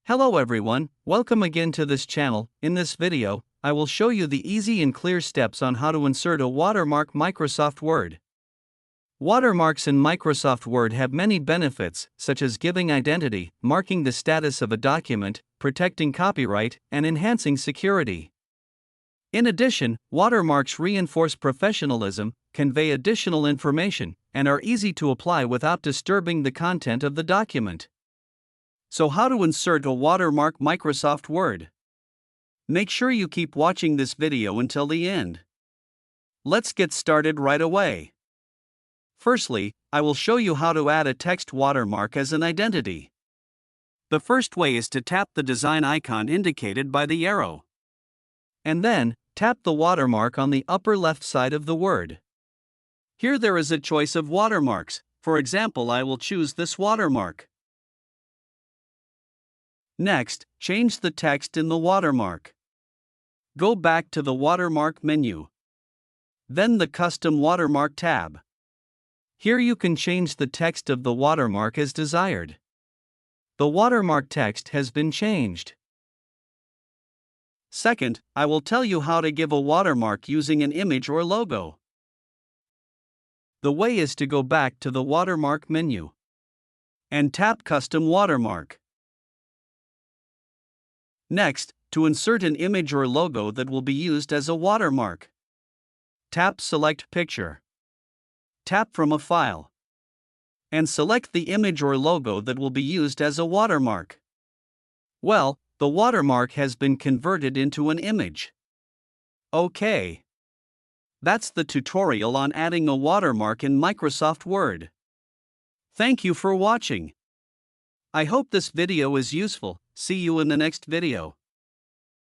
Hello everyone, welcome again to this channel. In this video, I will show you the easy and clear steps on how to insert a watermark Microsoft Word. Watermarks in Microsoft Word have many benefits, such as giving identity, marking the status of a document, protecting copyright, and enhancing security. In addition, watermarks reinforce professionalism, convey additional information, and are easy to apply without disturbing the content of the document. So how to insert a watermark Microsoft Word? Make sure you keep watching this video until the end. Let's get started right away. Firstly, I will show you how to add a text watermark as an identity. The first way is to tap the design icon indicated by the arrow. And then, tap the watermark on the upper left side of the Word. Here there is a choice of watermarks. For example, I will choose this watermark. Next, change the text in the watermark. Go back to the Watermark menu. Then the Custom Watermark tab. Here you can change the text of the watermark as desired. The watermark text has been changed. Second, I will tell you how to give a watermark using an image or logo. The way is to go back to the Watermark menu and tap Custom Watermark. Next, to insert an image or logo that will be used as a watermark, tap Select Picture. Tap from a file and select the image or logo that will be used as a watermark. Well, the watermark has been converted into an image. Okay. That's the tutorial on adding a watermark in Microsoft Word. Thank you for watching. I hope this video is useful. See you in the next video.